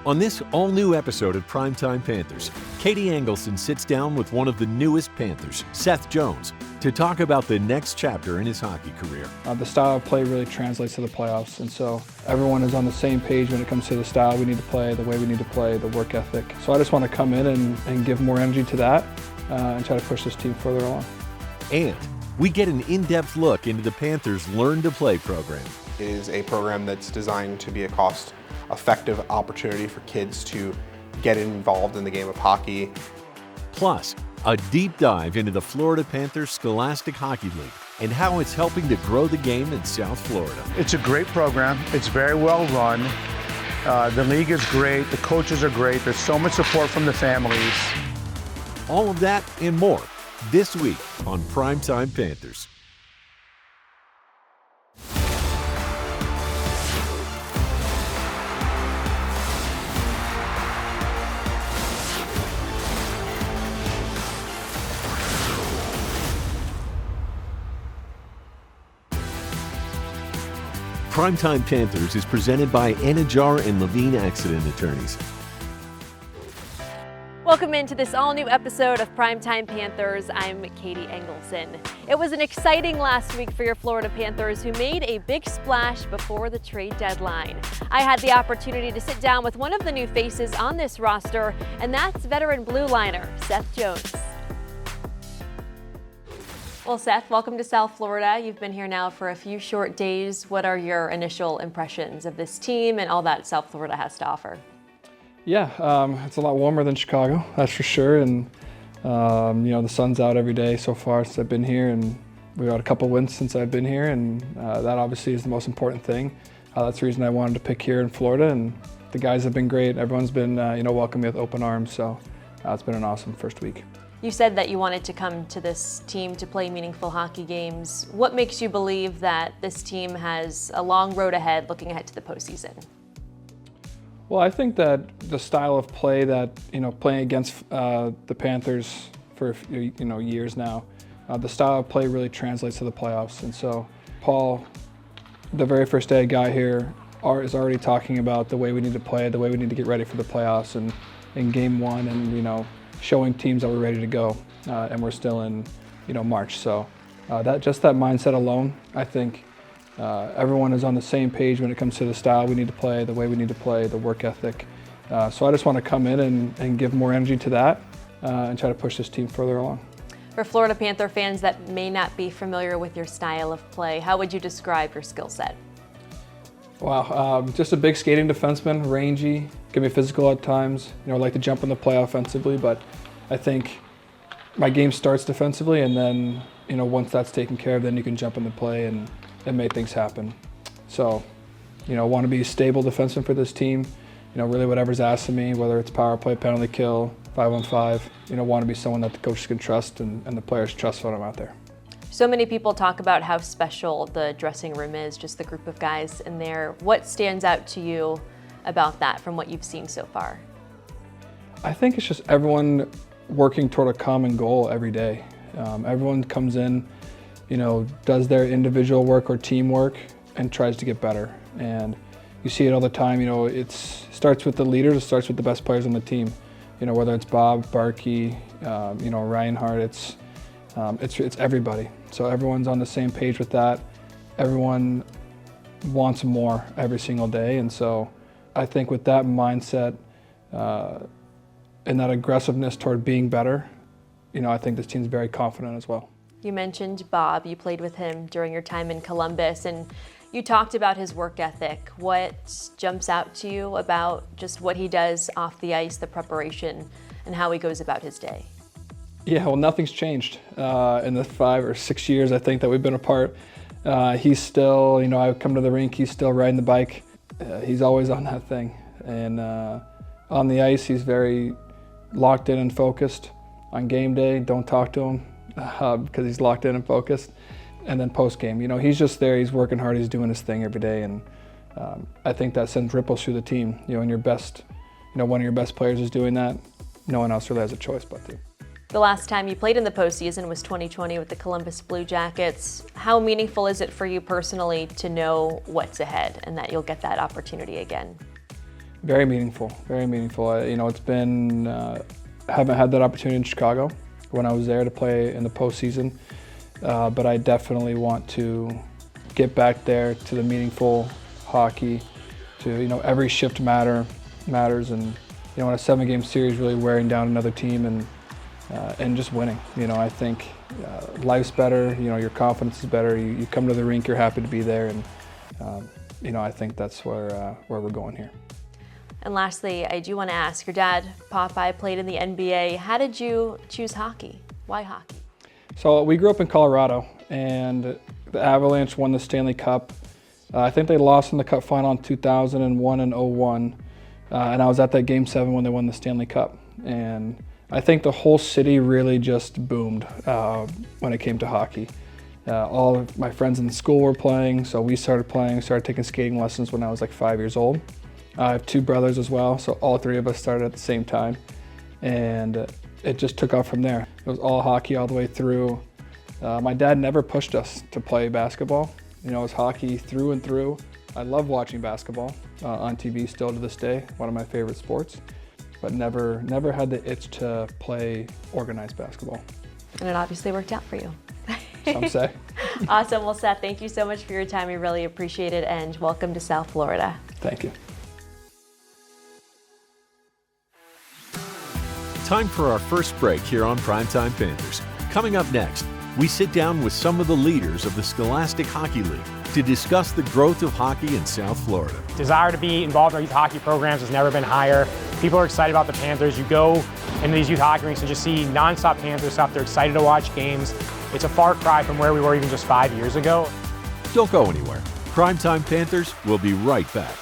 On this all-new episode of Primetime Panthers, Katie Engelson sits down with one of the newest Panthers, Seth Jones, to talk about the next chapter in his hockey career. The style of play really translates to the playoffs, and so everyone is on the same page when it comes to the style we need to play, the way we need to play, the work ethic. So I just want to come in and give more energy to that and try to push this team further along. And we get an in-depth look into the Panthers' Learn to Play program. It is a program that's designed to be a cost-effective opportunity for kids to get involved in the game of hockey. Plus, a deep dive into the Florida Panthers Scholastic Hockey League and how it's helping to grow the game in South Florida. It's a great program. It's very well run. The league is great. The coaches are great. There's so much support from the families. All of that and more this week on Primetime Panthers. Primetime Panthers is presented by Anajar and Levine Accident Attorneys. Welcome into this all-new episode of Primetime Panthers. I'm Katie Engelson. It was an exciting last week for your Florida Panthers, who made a big splash before the trade deadline. I had the opportunity to sit down with one of the new faces on this roster, and that's veteran blue liner Seth Jones. Well, Seth, welcome to South Florida. You've been here now for a few short days. What are your initial impressions of this team and all that South Florida has to offer? Yeah, it's a lot warmer than Chicago, that's for sure. And the sun's out every day so far since I've been here, and we've had a couple wins since I've been here, and that obviously is the most important thing. That's the reason I wanted to pick here in Florida, and the guys have been great. Everyone's been welcomed me with open arms, so it's been an awesome first week. You said that you wanted to come to this team to play meaningful hockey games. What makes you believe that this team has a long road ahead looking ahead to the postseason? Well, I think that the style of play that, playing against the Panthers for years now, the style of play really translates to the playoffs. And so Paul, the very first day I got here, is already talking about the way we need to play, the way we need to get ready for the playoffs, and in game one, and showing teams that we're ready to go, and we're still in March. So that mindset alone, I think everyone is on the same page when it comes to the style we need to play, the way we need to play, the work ethic. So I just want to come in and give more energy to that and try to push this team further along. For Florida Panther fans that may not be familiar with your style of play, how would you describe your skill set? Wow, just a big skating defenseman, rangy, can be physical at times. I like to jump in the play offensively, but I think my game starts defensively, and then once that's taken care of, then you can jump in the play and make things happen. So, want to be a stable defenseman for this team. Really whatever's asked of me, whether it's power play, penalty kill, 5-on-5. Want to be someone that the coaches can trust and the players trust when I'm out there. So many people talk about how special the dressing room is, just the group of guys in there. What stands out to you about that from what you've seen so far? I think it's just everyone working toward a common goal every day. Everyone comes in, does their individual work or teamwork and tries to get better. And you see it all the time. It starts with the leaders, it starts with the best players on the team. Whether it's Bob, Barkey, Reinhardt, it's everybody. So everyone's on the same page with that. Everyone wants more every single day. And so I think with that mindset and that aggressiveness toward being better, I think this team's very confident as well. You mentioned Bob. You played with him during your time in Columbus, and you talked about his work ethic. What jumps out to you about just what he does off the ice, the preparation, and how he goes about his day? Yeah, well, nothing's changed in the 5 or 6 years I think that we've been apart. He's still, I come to the rink, he's still riding the bike. He's always on that thing. And on the ice, he's very locked in and focused. On game day, don't talk to him because he's locked in and focused. And then post game, he's just there, he's working hard, he's doing his thing every day. And I think that sends ripples through the team. And your best, one of your best players is doing that, no one else really has a choice but to. The last time you played in the postseason was 2020 with the Columbus Blue Jackets. How meaningful is it for you personally to know what's ahead and that you'll get that opportunity again? Very meaningful, very meaningful. You know, it's been, I haven't had that opportunity in Chicago when I was there to play in the postseason, but I definitely want to get back there to the meaningful hockey, to, you know, every shift matters, and, you know, in a 7-game series, really wearing down another team and just winning. You know, I think life's better, you know, your confidence is better, you come to the rink, you're happy to be there, and, you know, I think that's where we're going here. And lastly, I do want to ask, your dad, Popeye, played in the NBA. How did you choose hockey? Why hockey? So we grew up in Colorado, and the Avalanche won the Stanley Cup. I think they lost in the Cup final in 2001 and 01, and I was at that Game 7 when they won the Stanley Cup. And I think the whole city really just boomed when it came to hockey. All of my friends in school were playing, so we started playing, started taking skating lessons when I was like 5 years old. I have 2 brothers as well, so all 3 of us started at the same time, and it just took off from there. It was all hockey all the way through. My dad never pushed us to play basketball. You know, it was hockey through and through. I love watching basketball on TV still to this day, one of my favorite sports, but never had the itch to play organized basketball. And it obviously worked out for you. Some say. Awesome. Well, Seth, thank you so much for your time. We really appreciate it, and welcome to South Florida. Thank you. Time for our first break here on Primetime Panthers. Coming up next, we sit down with some of the leaders of the Scholastic Hockey League to discuss the growth of hockey in South Florida. Desire to be involved in our youth hockey programs has never been higher. People are excited about the Panthers. You go into these youth hockey rinks and just see nonstop Panthers stuff. They're excited to watch games. It's a far cry from where we were even just 5 years ago. Don't go anywhere. Primetime Panthers will be right back.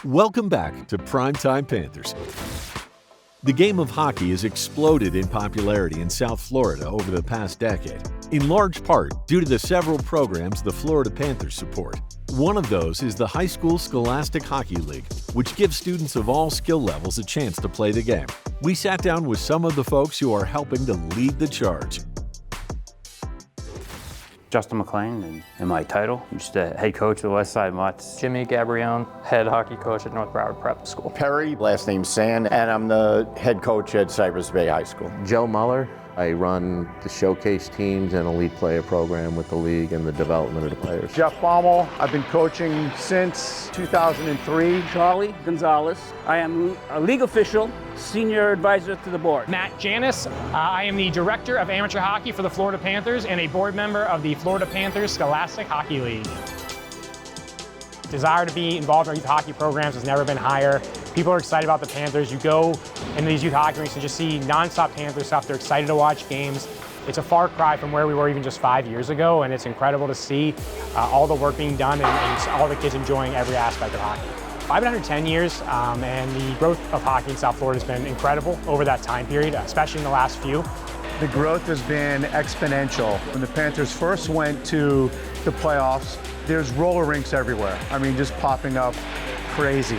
Welcome back to Primetime Panthers. The game of hockey has exploded in popularity in South Florida over the past decade, in large part due to the several programs the Florida Panthers support. One of those is the High School Scholastic Hockey League, which gives students of all skill levels a chance to play the game. We sat down with some of the folks who are helping to lead the charge. Justin McLean, and my title, I'm just a head coach of the West Side Mutts. Jimmy Gabrione, head hockey coach at North Broward Prep School. Perry, last name Sand, and I'm the head coach at Cypress Bay High School. Joe Muller, I run the showcase teams and elite player program with the league and the development of the players. Jeff Baumel, I've been coaching since 2003. Charlie Gonzalez, I am a league official, senior advisor to the board. Matt Janis, I am the director of amateur hockey for the Florida Panthers and a board member of the Florida Panthers Scholastic Hockey League. Desire to be involved in our youth hockey programs has never been higher. People are excited about the Panthers. You go into these youth hockey rinks and just see nonstop Panther stuff. They're excited to watch games. It's a far cry from where we were even just 5 years ago, and it's incredible to see all the work being done and all the kids enjoying every aspect of hockey. I've been here 10 years, and the growth of hockey in South Florida has been incredible over that time period, especially in the last few. The growth has been exponential. When the Panthers first went to the playoffs, there's roller rinks everywhere. I mean, just popping up crazy.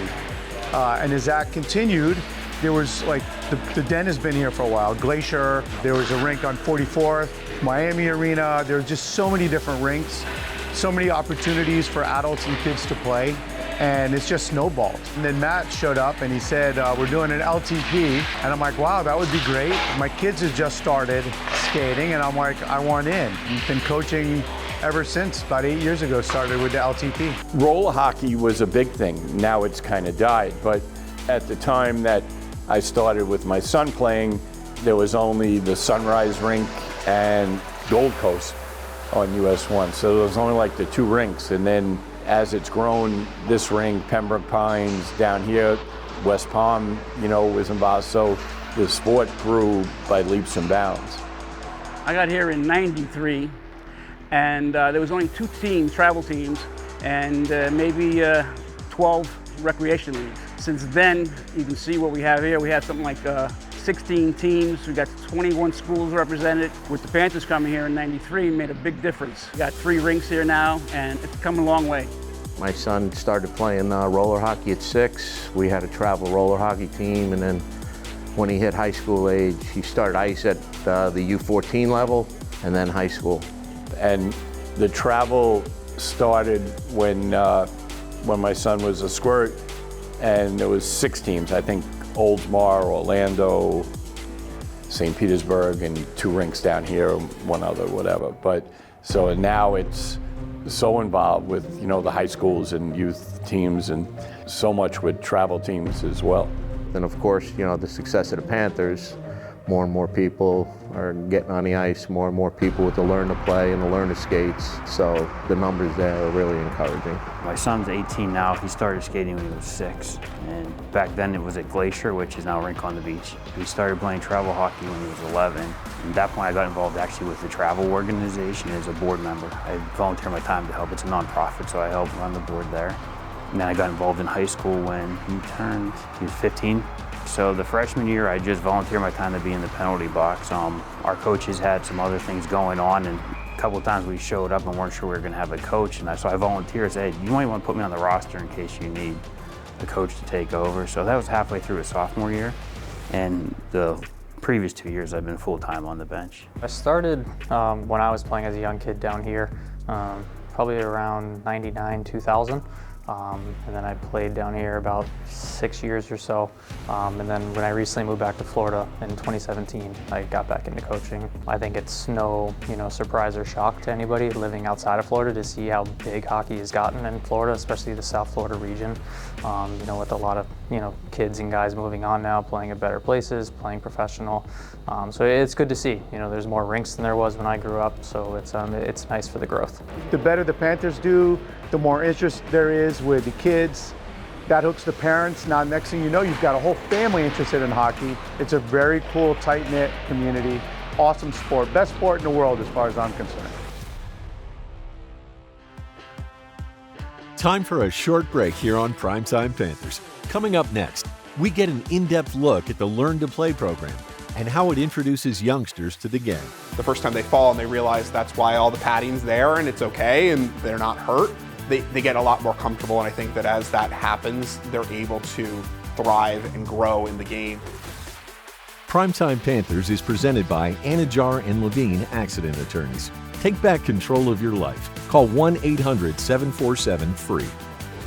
And as that continued, there was like, the Den has been here for a while. Glacier, there was a rink on 44th, Miami Arena. There were just so many different rinks, so many opportunities for adults and kids to play. And it's just snowballed. And then Matt showed up and he said, we're doing an LTP. And I'm like, wow, that would be great. My kids have just started skating and I'm like, I want in. I've been coaching ever since, about 8 years ago, started with the LTP. Roller hockey was a big thing. Now it's kind of died, but at the time that I started with my son playing, there was only the Sunrise rink and Gold Coast on US 1. So there was only like the 2 rinks. And then as it's grown, this rink, Pembroke Pines, down here, West Palm, you know, was involved. So the sport grew by leaps and bounds. I got here in '93, and there was only 2 teams, travel teams, and maybe 12 recreation leagues. Since then, you can see what we have here. We have something like 16 teams. We got 21 schools represented. With the Panthers coming here in '93, made a big difference. We got 3 rinks here now, and it's come a long way. My son started playing roller hockey at 6. We had a travel roller hockey team, and then when he hit high school age, he started ice at the U14 level, and then high school. And the travel started when when my son was a squirt, and there was 6 teams, I think Oldsmar, Orlando, St. Petersburg, and 2 rinks down here, one other, whatever. But so now it's so involved with, you know, the high schools and youth teams, and so much with travel teams as well. And of course, you know, the success of the Panthers, more and more people are getting on the ice, more and more people with the learn to play and the learn to skates. So the numbers there are really encouraging. My son's 18 now. He started skating when he was 6. And back then it was at Glacier, which is now a rink on the beach. He started playing travel hockey when he was 11. And at that point I got involved actually with the travel organization as a board member. I volunteer my time to help. It's a nonprofit, so I help run the board there. And then I got involved in high school when he was 15. So the freshman year, I just volunteered my time to be in the penalty box. Our coaches had some other things going on, and a couple of times we showed up and weren't sure we were going to have a coach. And so I volunteered, said, hey, you might want to put me on the roster in case you need a coach to take over. So that was halfway through his sophomore year. And the previous 2 years, I've been full-time on the bench. I started when I was playing as a young kid down here, probably around 99, 2000. And then I played down here about 6 years or so. And then when I recently moved back to Florida in 2017, I got back into coaching. I think it's no, surprise or shock to anybody living outside of Florida to see how big hockey has gotten in Florida, especially the South Florida region. With a lot of, kids and guys moving on now, playing at better places, playing professional. So it's good to see. There's more rinks than there was when I grew up, so it's nice for the growth. The better the Panthers do, the more interest there is with the kids. That hooks the parents. Now, next thing you know, you've got a whole family interested in hockey. It's a very cool, tight-knit community. Awesome sport. Best sport in the world as far as I'm concerned. Time for a short break here on Primetime Panthers. Coming up next, we get an in-depth look at the Learn to Play program and how it introduces youngsters to the game. The first time they fall and they realize that's why all the padding's there and it's okay and they're not hurt, they get a lot more comfortable, and I think that as that happens, they're able to thrive and grow in the game. Primetime Panthers is presented by Anajar and Levine Accident Attorneys. Take back control of your life. Call 1-800-747-FREE.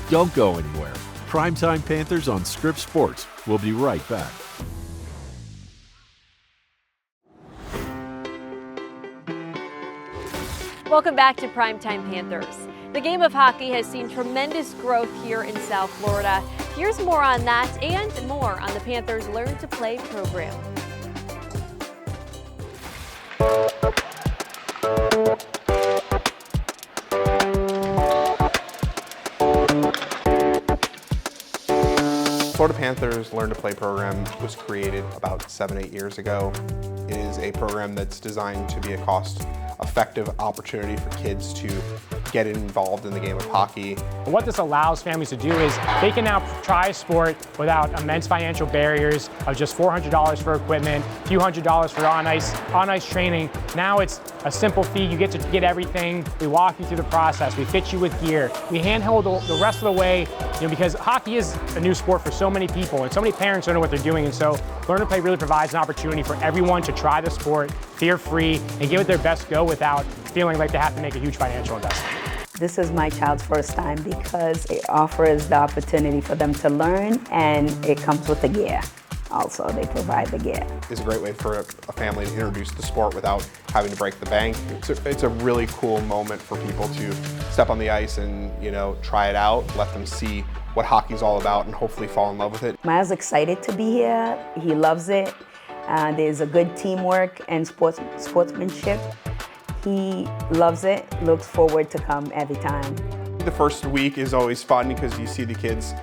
Don't go anywhere. Primetime Panthers on Scripps Sports. We'll be right back. Welcome back to Primetime Panthers. The game of hockey has seen tremendous growth here in South Florida. Here's more on that and more on the Panthers Learn to Play program. Florida Panthers Learn to Play program was created about 7-8 years ago. It is a program that's designed to be a cost-effective opportunity for kids to get involved in the game of hockey. What this allows families to do is they can now try a sport without immense financial barriers of just $400 for equipment, a few $100s for on-ice training. Now it's a simple fee. You get to get everything. We walk you through the process. We fit you with gear. We handhold the rest of the way, because hockey is a new sport for so many people and so many parents don't know what they're doing. And so Learn to Play really provides an opportunity for everyone to try the sport fear-free and give it their best go without feeling like they have to make a huge financial investment. This is my child's first time because it offers the opportunity for them to learn, and it comes with the gear. Also, they provide the gear. It's a great way for a family to introduce the sport without having to break the bank. It's a really cool moment for people to step on the ice and, try it out, let them see what hockey's all about and hopefully fall in love with it. Miles excited to be here. He loves it. There's a good teamwork and sportsmanship. He loves it, looks forward to come every time. The first week is always fun because you see the kids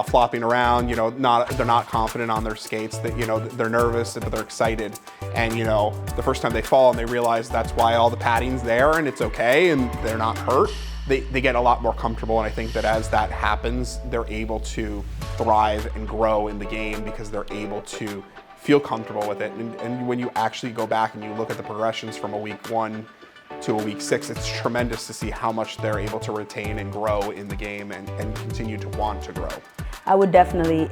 flopping around, they're not confident on their skates, that they're nervous, but they're excited. And the first time they fall and they realize that's why all the padding's there and it's okay and they're not hurt, they get a lot more comfortable. And I think that as that happens, they're able to thrive and grow in the game because they're able to feel comfortable with it. And when you actually go back and you look at the progressions from a week 1 to a week 6, it's tremendous to see how much they're able to retain and grow in the game and continue to want to grow. I would definitely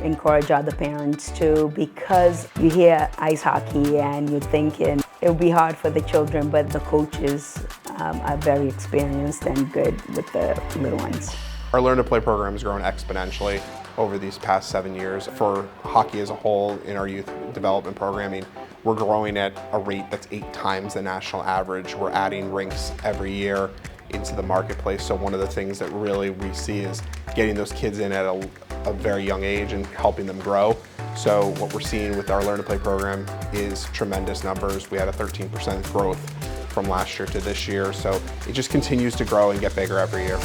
encourage other parents too, because you hear ice hockey and you're thinking it would be hard for the children, but the coaches are very experienced and good with the little ones. Our Learn to Play program has grown exponentially over these past 7 years. For hockey as a whole in our youth development programming, we're growing at a rate that's 8 times the national average. We're adding rinks every year into the marketplace. So one of the things that really we see is getting those kids in at a very young age and helping them grow. So what we're seeing with our Learn to Play program is tremendous numbers. We had a 13% growth from last year to this year. So it just continues to grow and get bigger every year.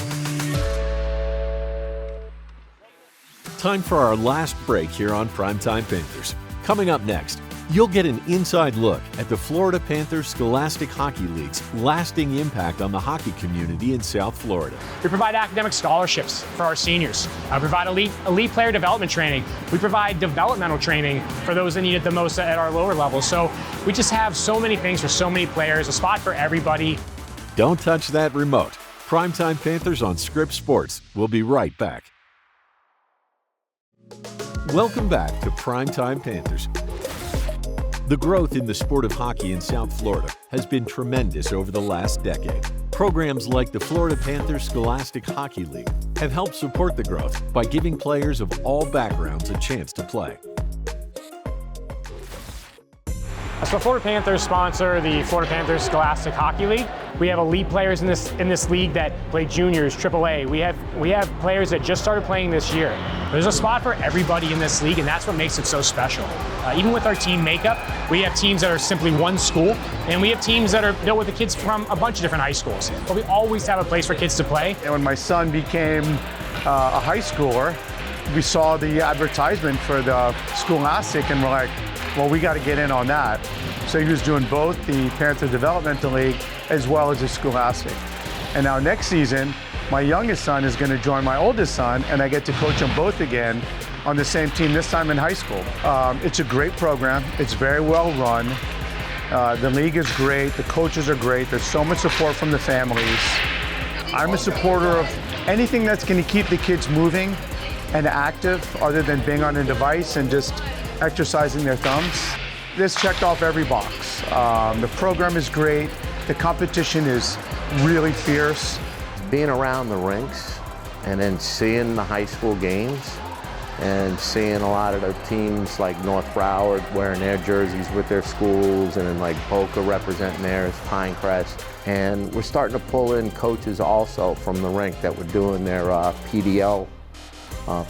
Time for our last break here on Primetime Panthers. Coming up next, you'll get an inside look at the Florida Panthers Scholastic Hockey League's lasting impact on the hockey community in South Florida. We provide academic scholarships for our seniors. We provide elite player development training. We provide developmental training for those that need it the most at our lower levels. So we just have so many things for so many players, a spot for everybody. Don't touch that remote. Primetime Panthers on Scripps Sports. We'll be right back. Welcome back to Primetime Panthers. The growth in the sport of hockey in South Florida has been tremendous over the last decade. Programs like the Florida Panthers Scholastic Hockey League have helped support the growth by giving players of all backgrounds a chance to play. So Florida Panthers sponsor the Florida Panthers Scholastic Hockey League. We have elite players in this league that play juniors, AAA. We have players that just started playing this year. There's a spot for everybody in this league, and that's what makes it so special. Even with our team makeup, we have teams that are simply one school, and we have teams that are built with the kids from a bunch of different high schools. But we always have a place for kids to play. And when my son became a high schooler, we saw the advertisement for the Scholastic, and we're like, well, we got to get in on that. So he was doing both the Panther Developmental League as well as the Scholastic. And now next season, my youngest son is going to join my oldest son, and I get to coach them both again on the same team, this time in high school. It's a great program. It's very well run. The league is great. The coaches are great. There's so much support from the families. I'm a supporter of anything that's going to keep the kids moving and active other than being on a device and just exercising their thumbs. This checked off every box. The program is great. The competition is really fierce. Being around the rinks and then seeing the high school games and seeing a lot of the teams like North Broward wearing their jerseys with their schools, and then like Boca representing theirs, Pinecrest. And we're starting to pull in coaches also from the rink that were doing their PDL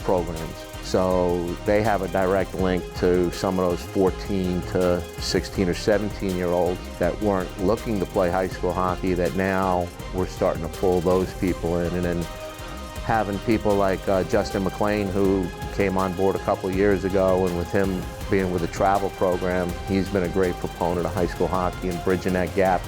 programs. So they have a direct link to some of those 14 to 16 or 17-year-olds that weren't looking to play high school hockey, that now we're starting to pull those people in. And then having people like Justin McLean, who came on board a couple of years ago, and with him being with the travel program, he's been a great proponent of high school hockey and bridging that gap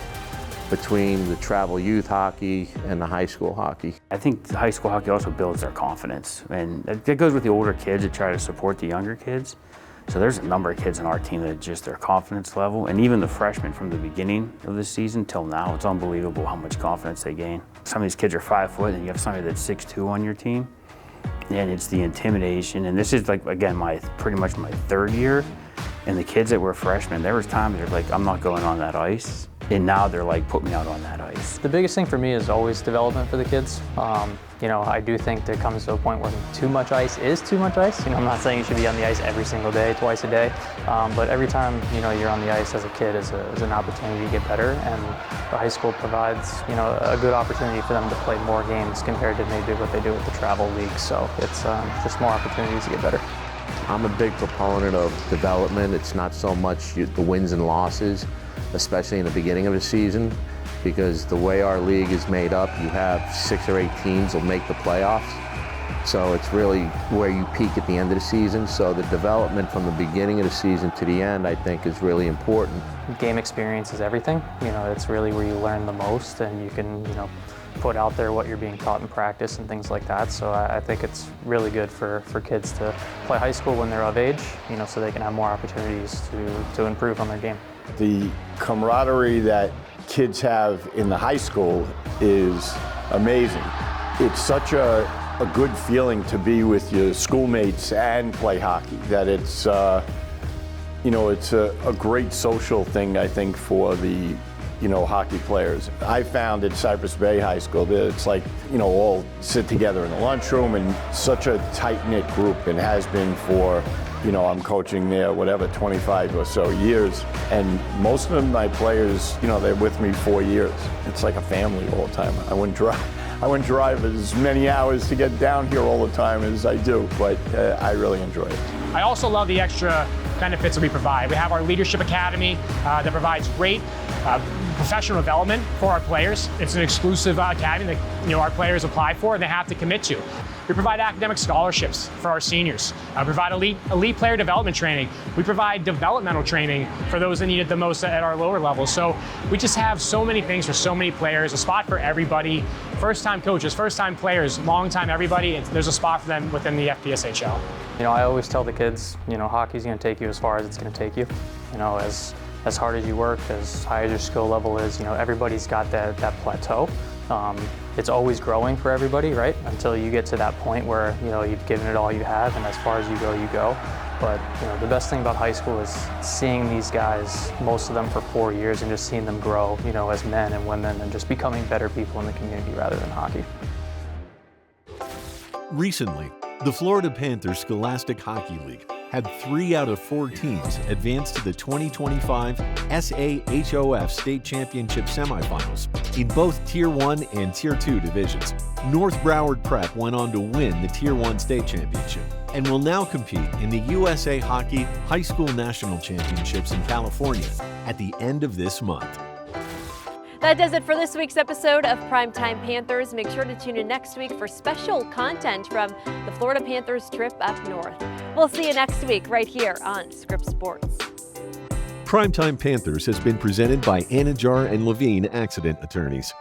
between the travel youth hockey and the high school hockey. I think high school hockey also builds their confidence, and that goes with the older kids that try to support the younger kids. So there's a number of kids on our team that just their confidence level, and even the freshmen from the beginning of the season till now, it's unbelievable how much confidence they gain. Some of these kids are 5 foot, and you have somebody that's 6'2" on your team, and it's the intimidation. And this is like, again, pretty much my 3rd year, and the kids that were freshmen, there was times they're like, I'm not going on that ice. And now they're like, put me out on that ice. The biggest thing for me is always development for the kids. You know, I do think there comes to a point where too much ice is too much ice. You know, I'm not saying you should be on the ice every single day, twice a day, but every time, you know, you're on the ice as a kid is an opportunity to get better, and the high school provides, you know, a good opportunity for them to play more games compared to maybe what they do with the travel league. So it's just more opportunities to get better. I'm a big proponent of development. It's not so much the wins and losses, especially in the beginning of the season, because the way our league is made up, you have 6 or 8 teams will make the playoffs. So it's really where you peak at the end of the season. So the development from the beginning of the season to the end, I think, is really important. Game experience is everything. You know, it's really where you learn the most, and you can, you know, put out there what you're being taught in practice and things like that. So I think it's really good for kids to play high school when they're of age, you know, so they can have more opportunities to improve on their game. The camaraderie that kids have in the high school is amazing. It's such a good feeling to be with your schoolmates and play hockey, that it's, you know, it's a great social thing, I think, for the hockey players. I found at Cypress Bay High School that it's like, all sit together in the lunchroom, and such a tight-knit group, and has been for, I'm coaching there, 25 or so years. And most of my players, they're with me 4 years. It's like a family all the time. I wouldn't drive as many hours to get down here all the time as I do, but I really enjoy it. I also love the extra benefits that we provide. We have our Leadership Academy that provides great professional development for our players. It's an exclusive academy that our players apply for and they have to commit to. We provide academic scholarships for our seniors. We provide elite player development training. We provide developmental training for those that need it the most at our lower levels. So we just have so many things for so many players, a spot for everybody. First-time coaches, first-time players, long-time everybody. There's a spot for them within the FPSHL. I always tell the kids, hockey's going to take you as far as it's going to take you. As hard as you work, as high as your skill level is, everybody's got that plateau. It's always growing for everybody, right? Until you get to that point where, you've given it all you have, and as far as you go, you go. But, the best thing about high school is seeing these guys, most of them for 4 years, and just seeing them grow, as men and women, and just becoming better people in the community rather than hockey. Recently, the Florida Panthers Scholastic Hockey League had 3 out of 4 teams advance to the 2025 SAHOF State Championship semifinals in both Tier 1 and Tier 2 divisions. North Broward Prep went on to win the Tier 1 State Championship and will now compete in the USA Hockey High School National Championships in California at the end of this month. That does it for this week's episode of Primetime Panthers. Make sure to tune in next week for special content from the Florida Panthers trip up north. We'll see you next week right here on Scripps Sports. Primetime Panthers has been presented by Anajar and Levine Accident Attorneys.